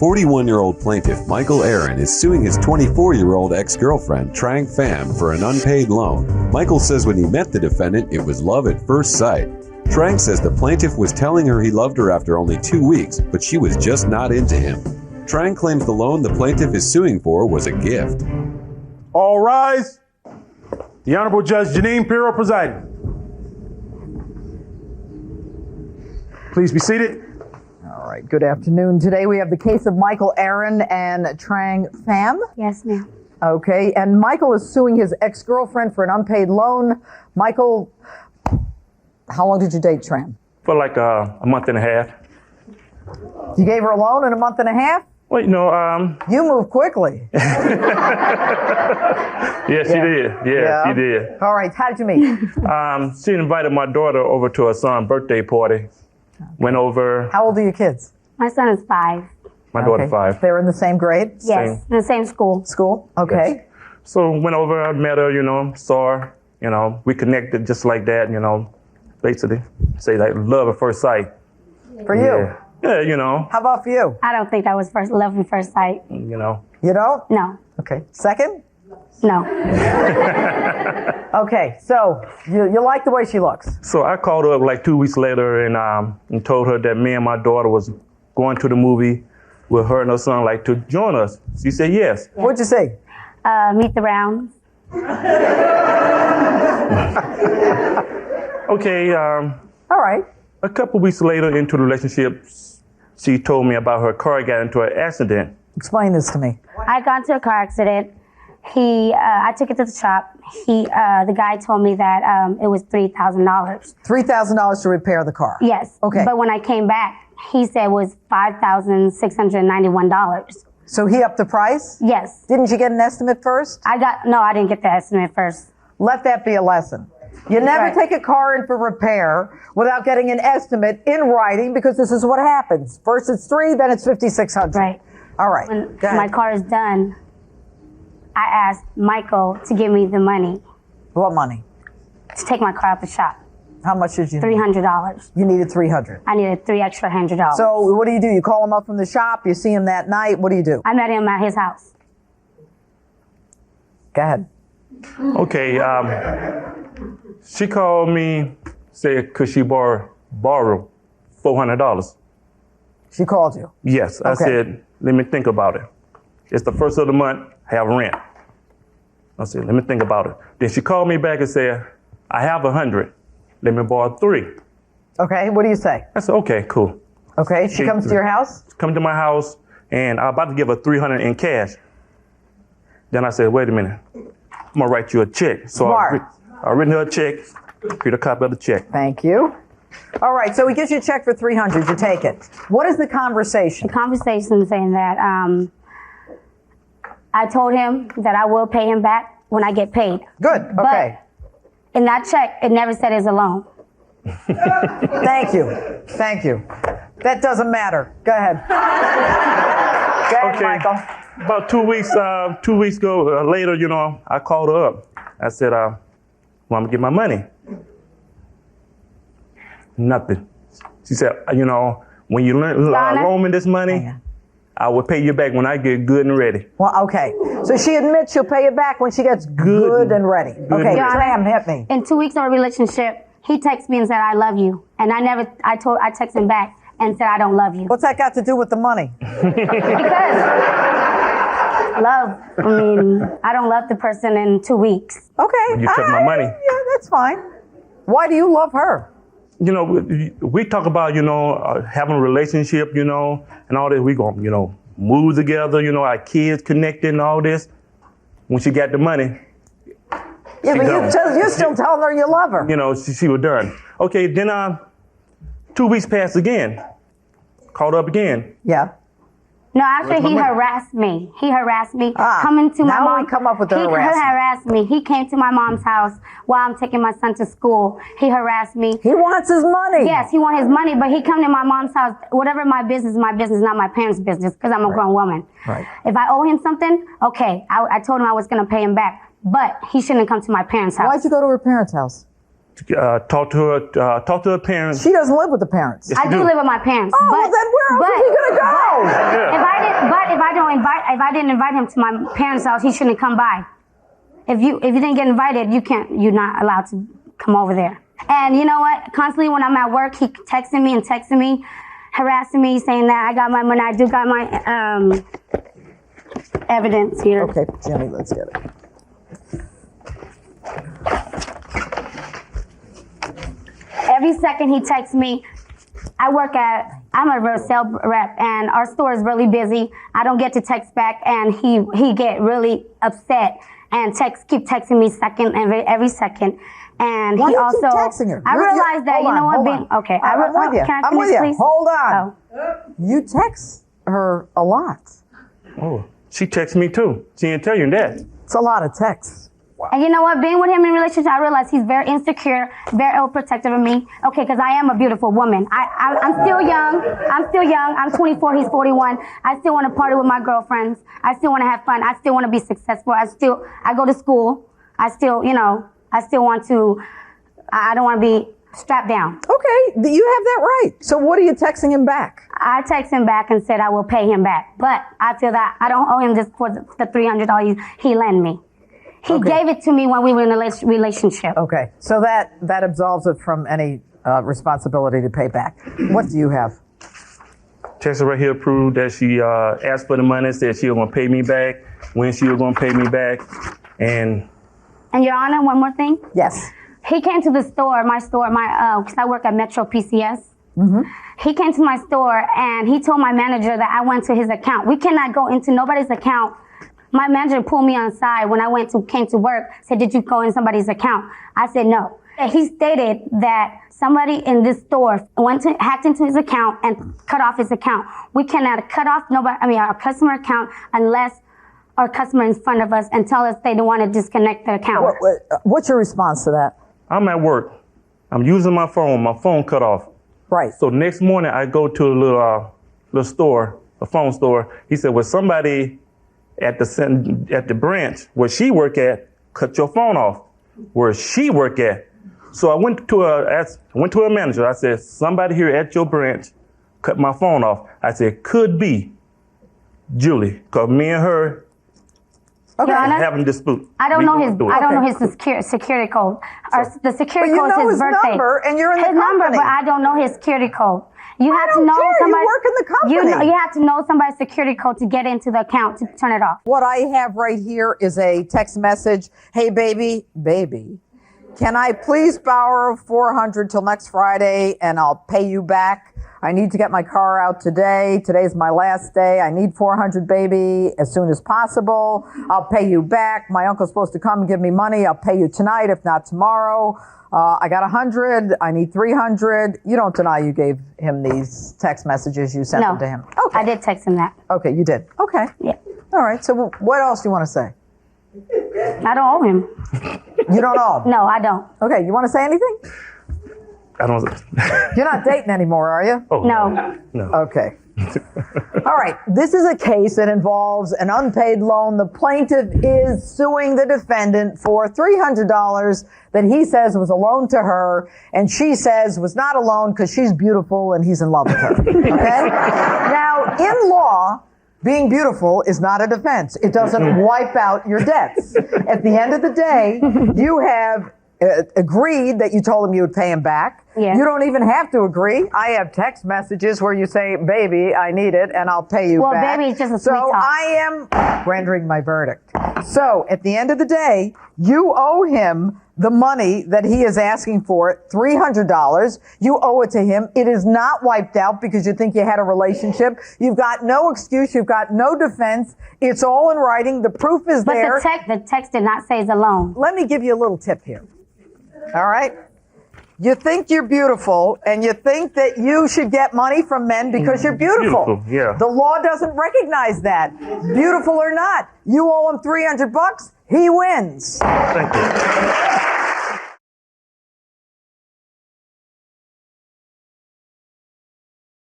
41-year-old plaintiff Michael Aaron is suing his 24-year-old ex-girlfriend Trang Pham for an unpaid loan. Michael says when he met the defendant, it was love at first sight. Trang says the plaintiff was telling her he loved her after only 2 weeks, but she was just not into him. Trang claims the loan the plaintiff is suing for was a gift. All rise. The Honorable Judge Jeanine Pirro presiding. Please be seated. All right, good afternoon. Today we have the case of Michael Aaron and Trang Pham. Yes, ma'am. Okay, and Michael is suing his ex-girlfriend for an unpaid loan. Michael, how long did you date Trang? For like a month and a half. You gave her a loan in a month and a half? Well, You moved quickly. yeah, she did. Yeah, she did. All right, how did you meet? She invited my daughter over to her son's birthday party. Went over. How old are your kids? My son is 5. My daughter 5. They're in the same grade? Yes, in the same school. School? Okay. Yes. So went over, I met her, saw her, we connected just like that, basically say like love at first sight. For you? Yeah, How about for you? I don't think that was love at first sight. You don't? No. Okay. Second? No. Okay, so you like the way she looks? So I called her up like 2 weeks later and told her that me and my daughter was going to the movie with her and her son like to join us. She said yes. What'd you say? Meet the Rounds. Okay. All right. A couple weeks later into the relationship, she told me about her car got into an accident. Explain this to me. I got into a car accident. I took it to the shop. The guy told me that it was $3,000. $3,000 to repair the car? Yes. Okay. But when I came back, he said it was $5,691. So he upped the price? Yes. Didn't you get an estimate first? I didn't get the estimate first. Let that be a lesson. You never Right. take a car in for repair without getting an estimate in writing, because this is what happens. First it's $3,000, then it's $5,600. Right. All right. When Go ahead. my car is done, I asked Michael to give me the money What money? to take my car out the shop. How much did you need? $300. You needed $300. I needed $300. So what do? You call him up from the shop, you see him that night, what do you do? I met him at his house. Go ahead. Okay. She called me, said could she borrow $400? She called you. Yes. I Okay. said, let me think about it. It's the first of the month, have rent. I said, let me think about it. Then she called me back and said, I have 100. Let me borrow 3. Okay, what do you say? I said, okay, cool. Okay, she comes to your house? Come to my house, and I'm about to give her 300 in cash. Then I said, wait a minute. I'm going to write you a check. So Smart. I written her a check, create a copy of the check. Thank you. All right, so he gives you a check for $300, you take it. What is the conversation? The conversation saying that I told him that I will pay him back when I get paid. Good, okay. In that check, it never said it's a loan. Thank you. Thank you. That doesn't matter. Go ahead. Go ahead, Okay. Michael. About 2 weeks ago, later, I called her up. I said, well, I'm gonna get my money. Nothing. She said, when you loan me this money, I will pay you back when I get good and ready. Well, okay. So she admits she'll pay you back when she gets good and ready. Okay, Your Honor, Sam, hit me. In 2 weeks of a relationship, he texted me and said, I love you. And I texted him back and said, I don't love you. What's that got to do with the money? Because love, I don't love the person in 2 weeks. Okay. You took my money. Yeah, that's fine. Why do you love her? We talk about, having a relationship, and all this. We gonna, move together, our kids connected and all this. When she got the money, Yeah, but you're still telling her you love her. she was done. Okay, then 2 weeks passed again. Called up again. Yeah. No, actually, Where's my he money? harassed me. He harassed me. Ah, Coming to my now mom. we come up with the He harassment. harassed me. He came to my mom's house while I'm taking my son to school. He harassed me. He wants his money. Yes, he wanted his money, but he come to my mom's house. Whatever my business, not my parents' business, because I'm a grown woman. Right. If I owe him something, okay, I told him I was going to pay him back, but he shouldn't come to my parents' house. Why'd you go to her parents' house? Talk to her parents. She doesn't live with the parents. I do live with my parents. Oh, well, then where else is he going to go? If I didn't, if I didn't invite him to my parents' house, he shouldn't come by. If you didn't get invited, you're not allowed to come over there. And you know what? Constantly when I'm at work, he texting me, harassing me, saying that I got my money. I do got my evidence here. Okay, Jenny, let's get it. Every second he texts me. I'm a sales rep, and our store is really busy. I don't get to text back, and he get really upset and keep texting me every second. And Why he do you also, keep texting her? I realized that, you know what, okay. I'm with you. Can I finish, please? Hold on. Oh. You text her a lot. Oh, she texts me too. She didn't tell you that. It's a lot of texts. And you know what? Being with him in a relationship, I realized he's very insecure, very overprotective of me. Okay, because I am a beautiful woman. I'm still young. I'm 24. He's 41. I still want to party with my girlfriends. I still want to have fun. I still want to be successful. I go to school. I still want to. I don't want to be strapped down. Okay, you have that right. So what are you texting him back? I text him back and said I will pay him back, but I feel that I don't owe him this for the $300 he lent me. He gave it to me when we were in a relationship. Okay, so that absolves it from any responsibility to pay back. What do you have? Text right here proved that she asked for the money, said she was going to pay me back, when she was going to pay me back, and Your Honor, one more thing. Yes. He came to the store, because I work at Metro PCS. Mm-hmm. He came to my store and he told my manager that I went to his account. We cannot go into nobody's account. My manager pulled me on the side when I came to work, said, did you go in somebody's account? I said, no. He stated that somebody in this store hacked into his account and cut off his account. We cannot cut off our customer account unless our customer in front of us and tell us they don't want to disconnect their account. What's your response to that? I'm at work. I'm using my phone cut off. Right. So next morning I go to a little store, a phone store. He said, well, somebody at the branch where she work at cut your phone off. Where she work at. So I went to a manager. I said, somebody here at your branch cut my phone off. I said, could be Julie, because me and her having a dispute. I don't know his security code. The security code is his birthday. Number, and you're in the company. Number, but I don't know his security code. You have to know somebody. You work in the company. You have to know somebody's security code to get into the account to turn it off. What I have right here is a text message. Hey, baby, can I please borrow $400 till next Friday and I'll pay you back? I need to get my car out today. Today's my last day. I need $400, baby, as soon as possible. I'll pay you back. My uncle's supposed to come and give me money. I'll pay you tonight, if not tomorrow. I got 100. I need 300. You don't deny you gave him these text messages. You sent them to him. Okay. I did text him that. Okay, you did. Okay. Yeah. All right. So what else do you want to say? I don't owe him. You don't owe him? No, I don't. Okay. You want to say anything? I don't. You're not dating anymore, are you? Oh, No. Okay. All right. This is a case that involves an unpaid loan. The plaintiff is suing the defendant for $300 that he says was a loan to her, and she says was not a loan because she's beautiful and he's in love with her. Okay? Now, in law, being beautiful is not a defense. It doesn't wipe out your debts. At the end of the day, you have agreed that you told him you would pay him back. Yeah. You don't even have to agree. I have text messages where you say, baby, I need it, and I'll pay you back. Well, baby is just a sweet talk. So I am rendering my verdict. So at the end of the day, you owe him the money that he is asking for, $300. You owe it to him. It is not wiped out because you think you had a relationship. You've got no excuse. You've got no defense. It's all in writing. The proof is there. But the text did not say it's a loan. Let me give you a little tip here. All right? You think you're beautiful, and you think that you should get money from men because you're beautiful. Yeah. The law doesn't recognize that. Beautiful or not, you owe him $300, he wins. Thank you.